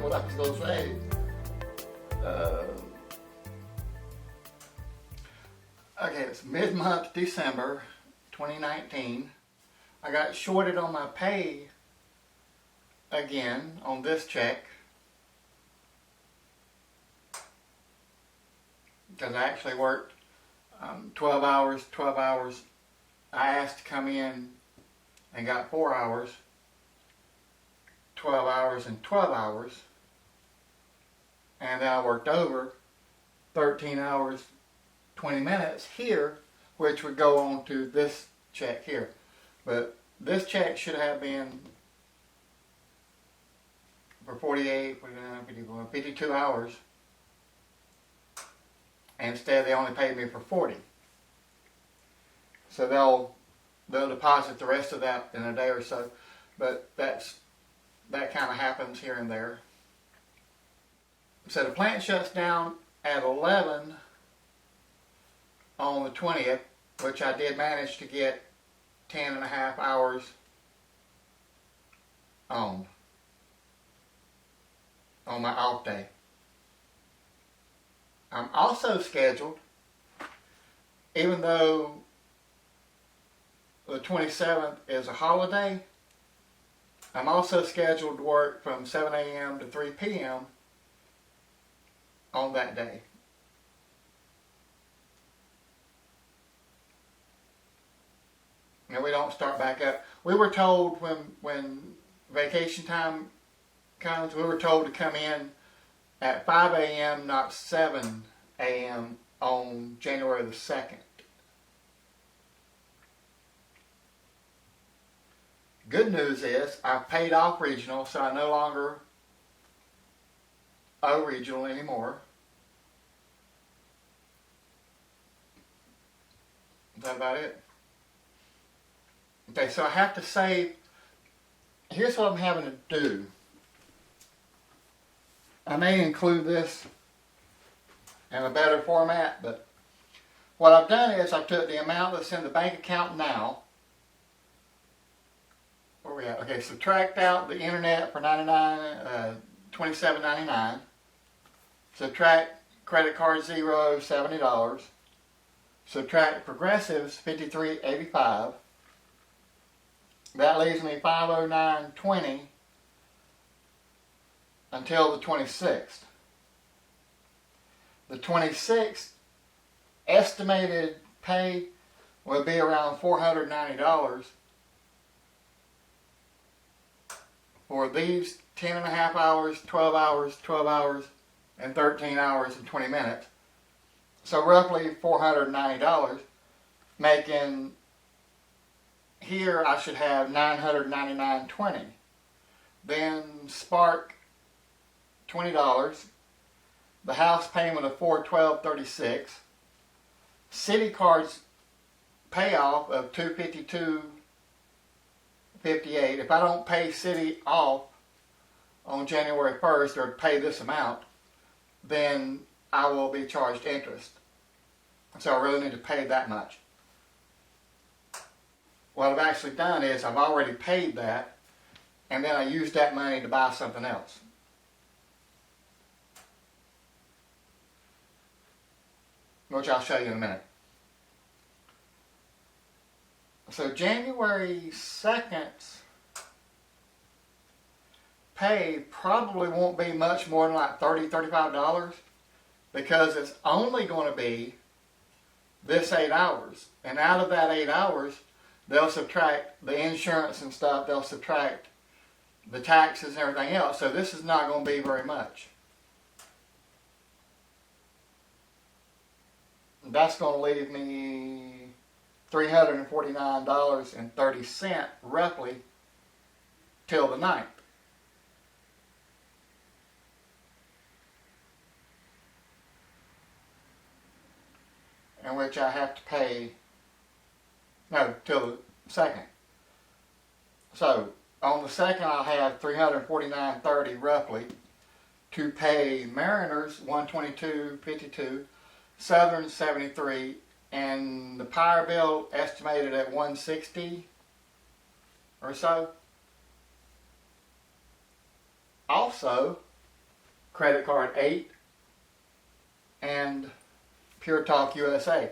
what I was going to say. Okay, it's mid-month December 2019. I got shorted on my pay again on this check because I actually worked 12 hours. I asked to come in and got 4 hours, 12 hours and 12 hours, and then I worked over 13 hours 20 minutes here, which would go on to this check here. But this check should have been for 48, 52 hours. And instead they only paid me for 40. So they'll deposit the rest of that in a day or so. But that kind of happens here and there. So the plant shuts down at 11 on the 20th, which I did manage to get 10.5 hours on my off day. I'm also scheduled, even though the 27th is a holiday, I'm also scheduled to work from 7 a.m. to 3 p.m. on that day. And we don't start back up. We were told when vacation time comes, we were told to come in at 5 a.m., not 7 a.m. on January the 2nd. Good news is I've paid off regional, so I no longer owe regional anymore. Is that about it? Okay, so I have to save. Here's what I'm having to do. I may include this in a better format, but what I've done is I took the amount that's in the bank account now. Where are we at? Okay, subtract out the internet for $27.99. Subtract credit card zero, $70. Subtract progressives, $53.85. That leaves me $509.20 until the 26th. The 26th estimated pay will be around $490 for these 10.5 hours, 12 hours, 12 hours, and 13 hours and 20 minutes. So roughly $490, making here I should have $999.20. Then Spark, $20. The house payment of $412.36. City cards payoff of $252.58. If I don't pay City off on January 1st or pay this amount, then I will be charged interest. So I really need to pay that much. What I've actually done is I've already paid that, and then I used that money to buy something else. Which I'll show you in a minute. So January 2nd's pay probably won't be much more than like $30, $35 because it's only going to be this 8 hours. And out of that 8 hours, they'll subtract the insurance and stuff, they'll subtract the taxes and everything else. So this is not going to be very much. That's going to leave me $349.30 roughly till the 9th. In which I have to pay, no, till the 2nd. So on the 2nd I'll have $349.30 roughly to pay Mariners $122.52, Southern $73, and the power bill estimated at $160 or so. Also, credit card 8, and Pure Talk USA.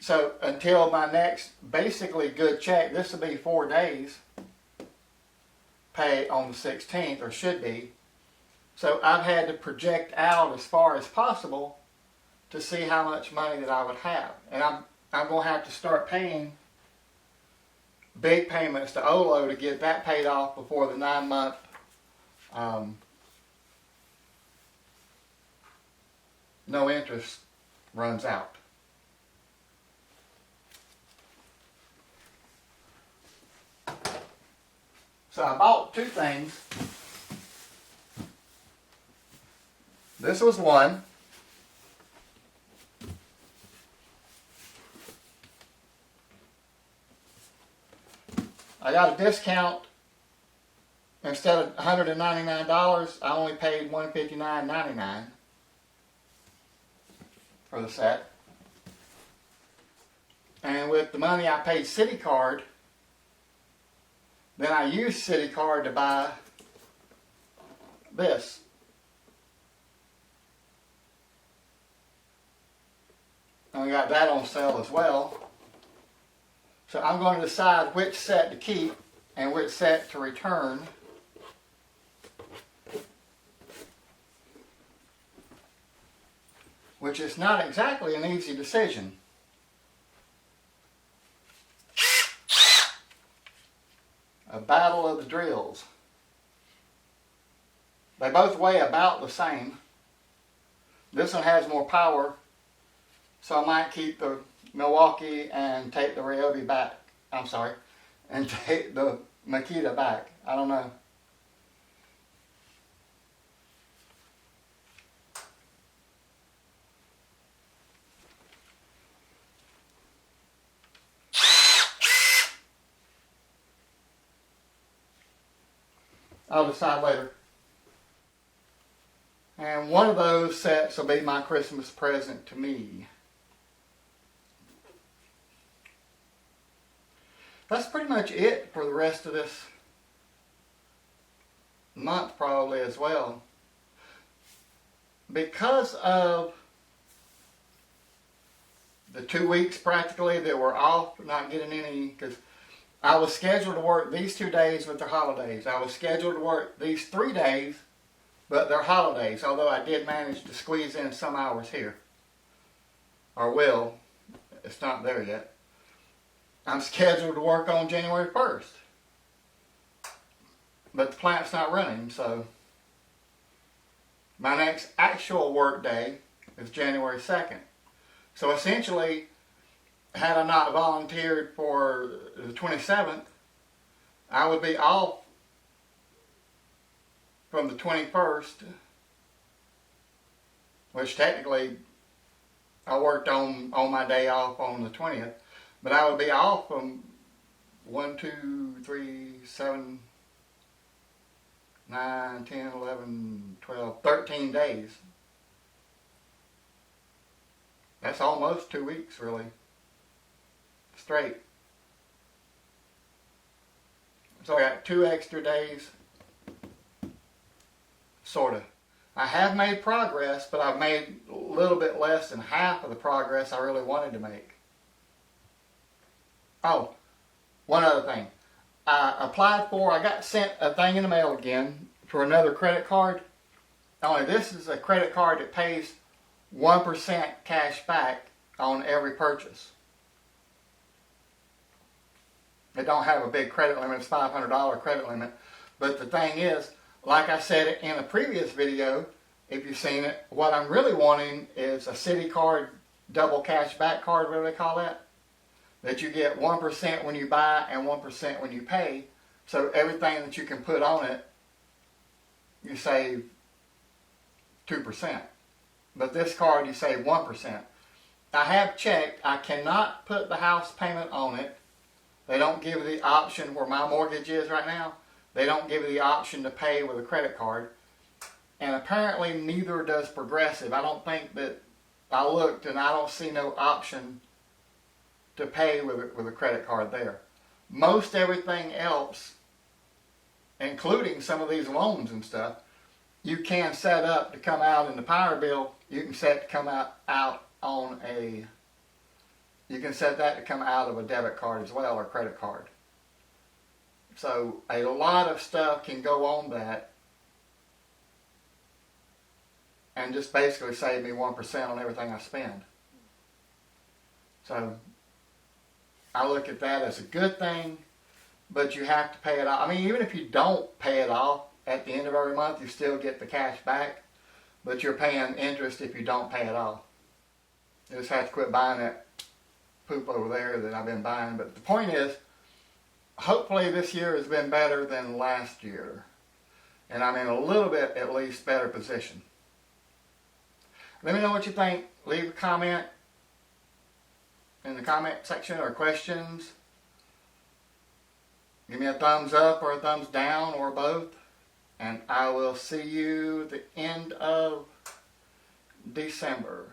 So until my next basically good check, this will be 4 days, pay on the 16th, or should be. So I've had to project out as far as possible to see how much money that I would have. And I'm going to have to start paying big payments to OLO to get that paid off before the 9-month no interest runs out. So I bought 2 things. This was one. I got a discount. Instead of $199, I only paid $159.99 for the set. And with the money I paid Citi Card, then I used Citi Card to buy this. And we got that on sale as well. So I'm going to decide which set to keep and which set to return. Which is not exactly an easy decision. A battle of the drills. They both weigh about the same. This one has more power, so I might keep the Milwaukee and take the Ryobi back. I'm sorry, and take the Makita back. I don't know. I'll decide later. And one of those sets will be my Christmas present to me. That's pretty much it for the rest of this month probably as well. Because of the 2 weeks practically that were off, not getting any, because I was scheduled to work these 2 days with their holidays. I was scheduled to work these 3 days, but they're holidays, although I did manage to squeeze in some hours here. Or will. It's not there yet. I'm scheduled to work on January 1st. But the plant's not running, so my next actual work day is January 2nd. So essentially, had I not volunteered for the 27th, I would be off from the 21st, which technically I worked on my day off on the 20th, but I would be off from 1, 2, 3, 7, 9, 10, 11, 12, 13 days. That's almost 2 weeks, really. Straight. So I got 2 extra days. Sorta. I have made progress, but I've made a little bit less than half of the progress I really wanted to make. Oh, one other thing. I got sent a thing in the mail again for another credit card. Only this is a credit card that pays 1% cash back on every purchase. It don't have a big credit limit. It's $500 credit limit. But the thing is, like I said in a previous video, if you've seen it, what I'm really wanting is a Citi Card double cash back card, what do they call that? That you get 1% when you buy and 1% when you pay. So everything that you can put on it, you save 2%. But this card, you save 1%. I have checked. I cannot put the house payment on it. They don't give the option where my mortgage is right now. They don't give you the option to pay with a credit card. And apparently neither does Progressive. I don't think that, I looked and I don't see no option to pay with a credit card there. Most everything else, including some of these loans and stuff, you can set up to come out in the power bill. You can set to come out on a. You can set that to come out of a debit card as well, or credit card. So a lot of stuff can go on that, and just basically save me 1% on everything I spend. So I look at that as a good thing, but you have to pay it off. I mean, even if you don't pay it off at the end of every month, you still get the cash back, but you're paying interest if you don't pay it off. You just have to quit buying that poop over there that I've been buying. But the point is, hopefully this year has been better than last year, and I'm in a little bit at least better position. Let me know what you think. Leave a comment in the comment section or questions. Give me a thumbs up or a thumbs down or both. And I will see you at the end of December.